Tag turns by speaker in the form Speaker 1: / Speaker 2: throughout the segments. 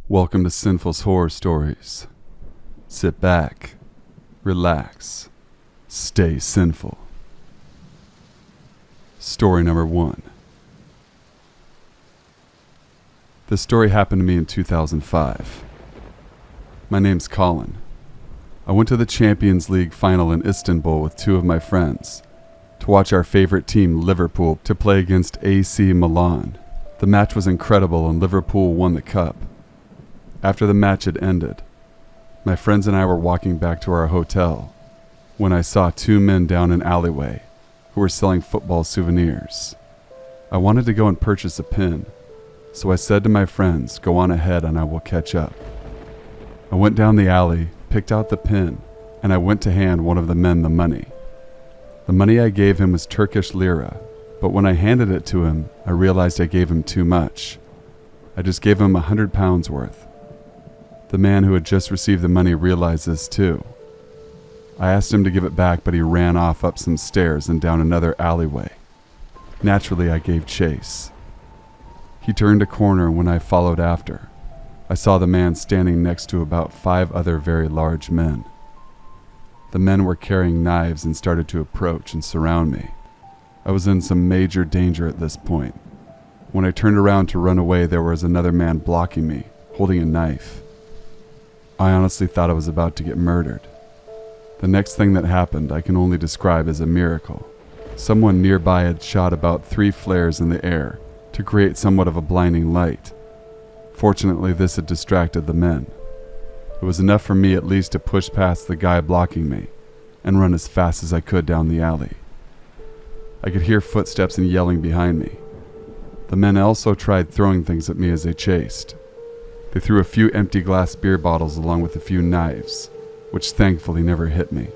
Speaker 1: Welcome to Sinful's Horror Stories. Sit back, relax, stay sinful. Story number 1. This story happened to me in 2005. My name's Colin. I went to the Champions League final in Istanbul with 2 of my friends to watch our favorite team, Liverpool, to play against AC Milan. The match was incredible and Liverpool won the cup. After the match had ended, my friends and I were walking back to our hotel when I saw 2 men down an alleyway who were selling football souvenirs. I wanted to go and purchase a pin, so I said to my friends, "Go on ahead and I will catch up." I went down the alley, picked out the pin, and I went to hand one of the men the money. The money I gave him was Turkish lira, but when I handed it to him, I realized I gave him too much. I just gave him £100 worth. The man who had just received the money realized this too. I asked him to give it back, but he ran off up some stairs and down another alleyway. Naturally, I gave chase. He turned a corner when I followed after. I saw the man standing next to about 5 other very large men. The men were carrying knives and started to approach and surround me. I was in some major danger at this point. When I turned around to run away, there was another man blocking me, holding a knife. I honestly thought I was about to get murdered. The next thing that happened I can only describe as a miracle. Someone nearby had shot about 3 flares in the air to create somewhat of a blinding light. Fortunately, this had distracted the men. It was enough for me at least to push past the guy blocking me and run as fast as I could down the alley. I could hear footsteps and yelling behind me. The men also tried throwing things at me as they chased. They threw a few empty glass beer bottles along with a few knives, which thankfully never hit me.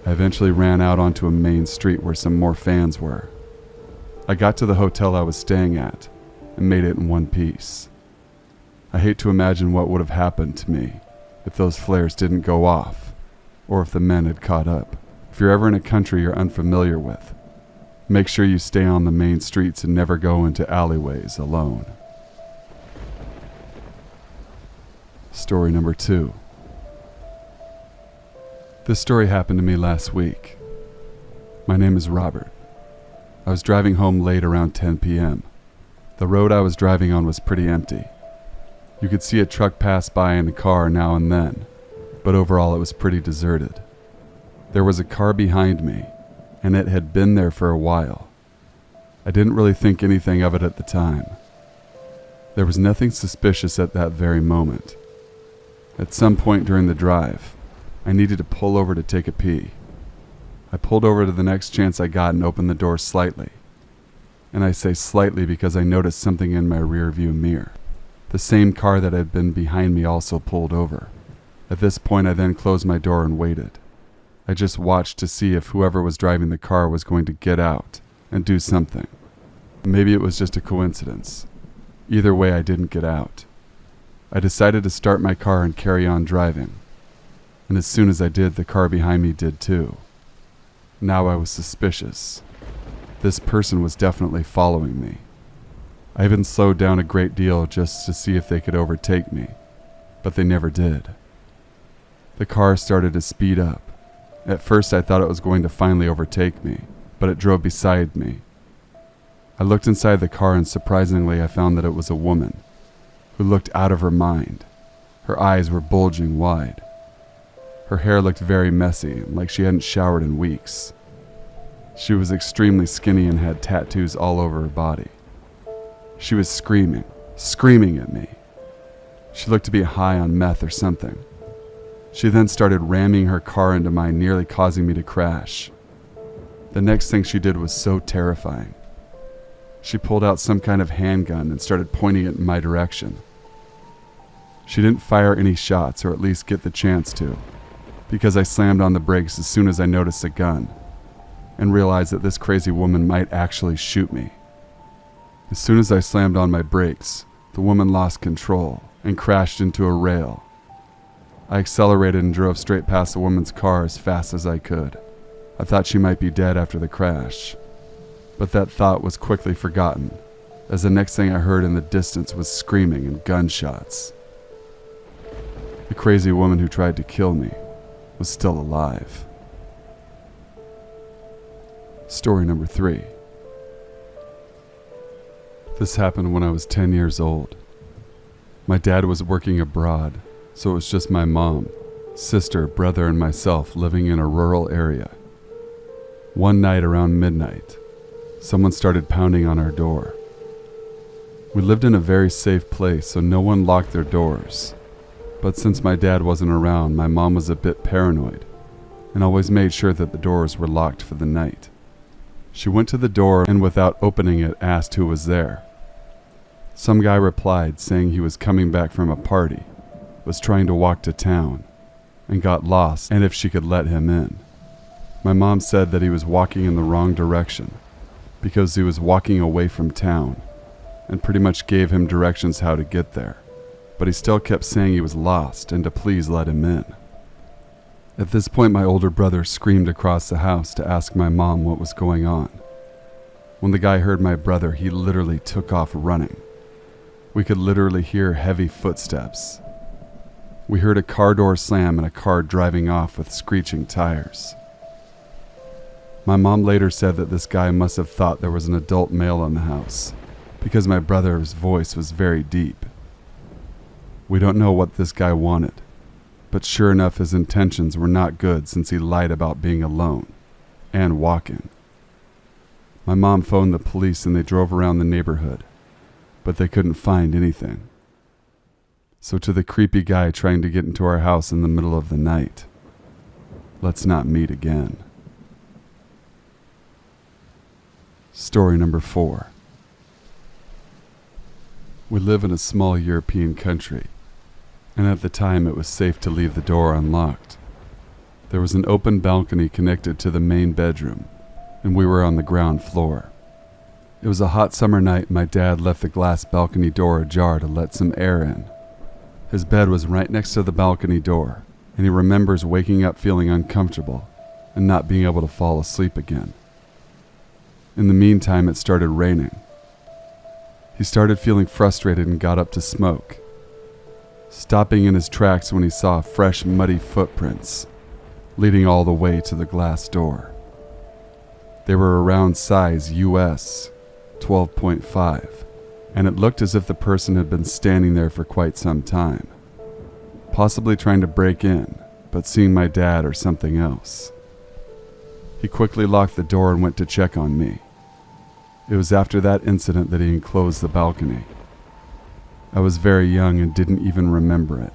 Speaker 1: I eventually ran out onto a main street where some more fans were. I got to the hotel I was staying at and made it in one piece. I hate to imagine what would have happened to me if those flares didn't go off, or if the men had caught up. If you're ever in a country you're unfamiliar with, make sure you stay on the main streets and never go into alleyways alone. Story number 2. This story happened to me last week. My name is Robert. I was driving home late around 10 p.m. The road I was driving on was pretty empty. You could see a truck pass by in a car now and then, but overall it was pretty deserted. There was a car behind me, and it had been there for a while. I didn't really think anything of it at the time. There was nothing suspicious at that very moment. At some point during the drive, I needed to pull over to take a pee. I pulled over to the next chance I got and opened the door slightly. And I say slightly because I noticed something in my rear view mirror. The same car that had been behind me also pulled over. At this point, I then closed my door and waited. I just watched to see if whoever was driving the car was going to get out and do something. Maybe it was just a coincidence. Either way, I didn't get out. I decided to start my car and carry on driving. And as soon as I did, the car behind me did too. Now I was suspicious. This person was definitely following me. I even slowed down a great deal just to see if they could overtake me, but they never did. The car started to speed up. At first I thought it was going to finally overtake me, but it drove beside me. I looked inside the car and surprisingly I found that it was a woman who looked out of her mind. Her eyes were bulging wide. Her hair looked very messy, like she hadn't showered in weeks. She was extremely skinny and had tattoos all over her body. She was screaming at me. She looked to be high on meth or something. She then started ramming her car into mine, nearly causing me to crash. The next thing she did was so terrifying. She pulled out some kind of handgun and started pointing it in my direction. She didn't fire any shots, or at least get the chance to, because I slammed on the brakes as soon as I noticed a gun and realized that this crazy woman might actually shoot me. As soon as I slammed on my brakes, the woman lost control and crashed into a rail. I accelerated and drove straight past the woman's car as fast as I could. I thought she might be dead after the crash, but that thought was quickly forgotten as the next thing I heard in the distance was screaming and gunshots. The crazy woman who tried to kill me was still alive. Story number 3. This happened when I was 10 years old. My dad was working abroad, so it was just my mom, sister, brother, and myself living in a rural area. One night around midnight, someone started pounding on our door. We lived in a very safe place, so no one locked their doors. But since my dad wasn't around, my mom was a bit paranoid and always made sure that the doors were locked for the night. She went to the door and without opening it asked who was there. Some guy replied saying he was coming back from a party, was trying to walk to town, and got lost and if she could let him in. My mom said that he was walking in the wrong direction because he was walking away from town and pretty much gave him directions how to get there, but he still kept saying he was lost and to please let him in. At this point, my older brother screamed across the house to ask my mom what was going on. When the guy heard my brother, he literally took off running. We could literally hear heavy footsteps. We heard a car door slam and a car driving off with screeching tires. My mom later said that this guy must have thought there was an adult male in the house because my brother's voice was very deep. We don't know what this guy wanted, but sure enough his intentions were not good since he lied about being alone and walking. My mom phoned the police and they drove around the neighborhood, but they couldn't find anything. So to the creepy guy trying to get into our house in the middle of the night, let's not meet again. Story number 4. We live in a small European country, and at the time it was safe to leave the door unlocked. There was an open balcony connected to the main bedroom, and we were on the ground floor. It was a hot summer night and my dad left the glass balcony door ajar to let some air in. His bed was right next to the balcony door, and he remembers waking up feeling uncomfortable and not being able to fall asleep again. In the meantime, it started raining. He started feeling frustrated and got up to smoke, stopping in his tracks when he saw fresh, muddy footprints leading all the way to the glass door. They were around size US 12.5, and it looked as if the person had been standing there for quite some time, possibly trying to break in, but seeing my dad or something else. He quickly locked the door and went to check on me. It was after that incident that he enclosed the balcony. I was very young and didn't even remember it.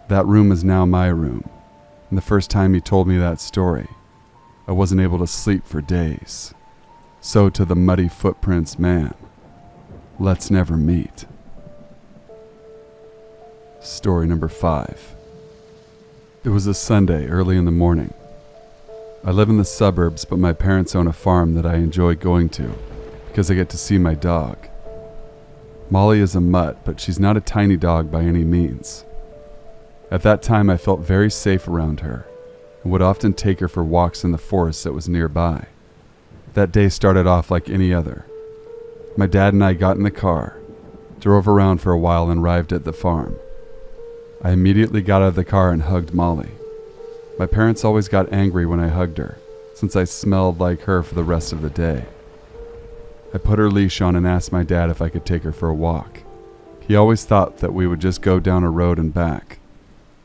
Speaker 1: That room is now my room, and the first time he told me that story, I wasn't able to sleep for days. So to the muddy footprints man, let's never meet. Story number 5. It was a Sunday early in the morning. I live in the suburbs, but my parents own a farm that I enjoy going to because I get to see my dog. Molly is a mutt, but she's not a tiny dog by any means. At that time, I felt very safe around her and would often take her for walks in the forest that was nearby. That day started off like any other. My dad and I got in the car, drove around for a while, and arrived at the farm. I immediately got out of the car and hugged Molly. My parents always got angry when I hugged her, since I smelled like her for the rest of the day. I put her leash on and asked my dad if I could take her for a walk. He always thought that we would just go down a road and back,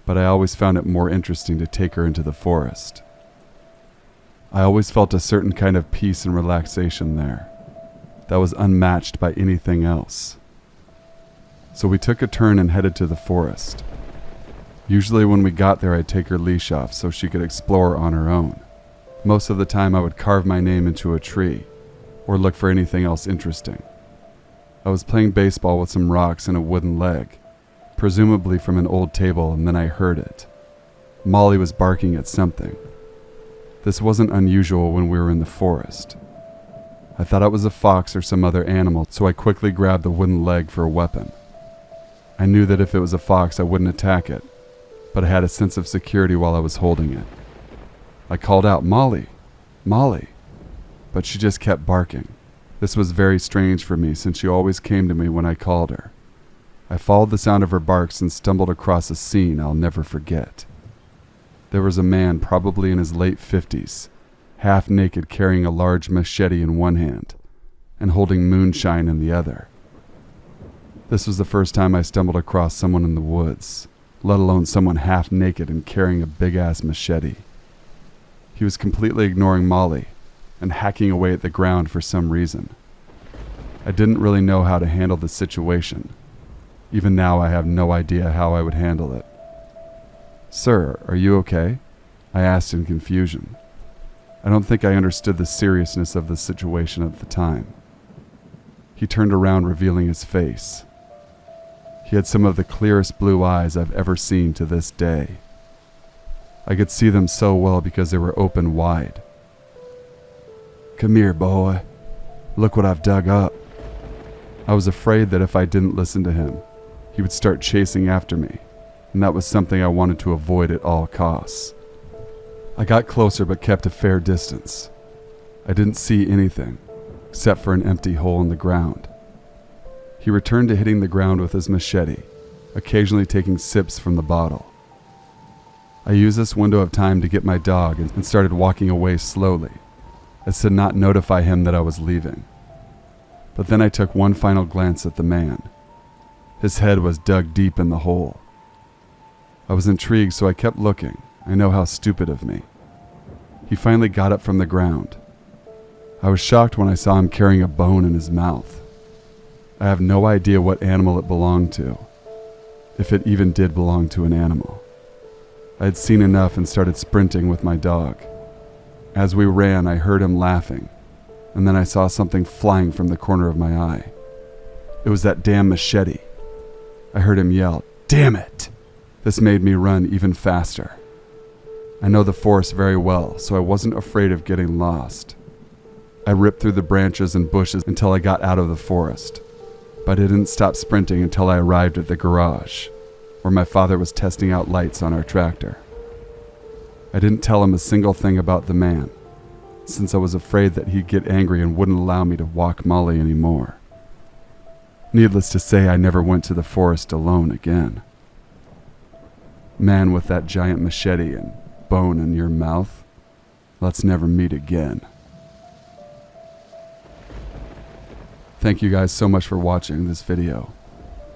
Speaker 1: but I always found it more interesting to take her into the forest. I always felt a certain kind of peace and relaxation there that was unmatched by anything else. So we took a turn and headed to the forest. Usually when we got there, I'd take her leash off so she could explore on her own. Most of the time I would carve my name into a tree or look for anything else interesting. I was playing baseball with some rocks and a wooden leg, presumably from an old table, and then I heard it. Molly was barking at something. This wasn't unusual when we were in the forest. I thought it was a fox or some other animal, so I quickly grabbed the wooden leg for a weapon. I knew that if it was a fox, I wouldn't attack it, but I had a sense of security while I was holding it. I called out, "Molly, Molly," but she just kept barking. This was very strange for me since she always came to me when I called her. I followed the sound of her barks and stumbled across a scene I'll never forget. There was a man, probably in his late 50s, half naked, carrying a large machete in one hand and holding moonshine in the other. This was the first time I stumbled across someone in the woods, let alone someone half naked and carrying a big-ass machete. He was completely ignoring Molly and hacking away at the ground for some reason. I didn't really know how to handle the situation. Even now, I have no idea how I would handle it. "Sir, are you okay?" I asked in confusion. I don't think I understood the seriousness of the situation at the time. He turned around, revealing his face. He had some of the clearest blue eyes I've ever seen to this day. I could see them so well because they were open wide. "Come here, boy. Look what I've dug up." I was afraid that if I didn't listen to him, he would start chasing after me, and that was something I wanted to avoid at all costs. I got closer but kept a fair distance. I didn't see anything, except for an empty hole in the ground. He returned to hitting the ground with his machete, occasionally taking sips from the bottle. I used this window of time to get my dog and started walking away slowly, as to not notify him that I was leaving. But then I took one final glance at the man. His head was dug deep in the hole. I was intrigued, so I kept looking. I know how stupid of me. He finally got up from the ground. I was shocked when I saw him carrying a bone in his mouth. I have no idea what animal it belonged to, if it even did belong to an animal. I had seen enough and started sprinting with my dog. As we ran, I heard him laughing, and then I saw something flying from the corner of my eye. It was that damn machete. I heard him yell, "Damn it!" This made me run even faster. I know the forest very well, so I wasn't afraid of getting lost. I ripped through the branches and bushes until I got out of the forest, but I didn't stop sprinting until I arrived at the garage, where my father was testing out lights on our tractor. I didn't tell him a single thing about the man, since I was afraid that he'd get angry and wouldn't allow me to walk Molly anymore. Needless to say, I never went to the forest alone again. Man with that giant machete and bone in your mouth, let's never meet again. Thank you guys so much for watching this video.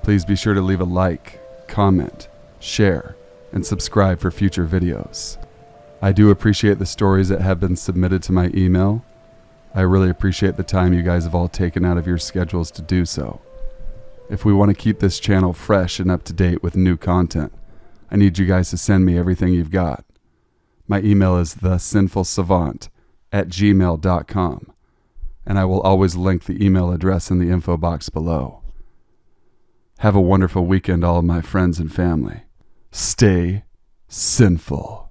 Speaker 1: Please be sure to leave a like, comment, share, and subscribe for future videos. I do appreciate the stories that have been submitted to my email. I really appreciate the time you guys have all taken out of your schedules to do so. If we want to keep this channel fresh and up to date with new content, I need you guys to send me everything you've got. My email is thesinfulsavant@gmail.com, and I will always link the email address in the info box below. Have a wonderful weekend, all of my friends and family. Stay sinful.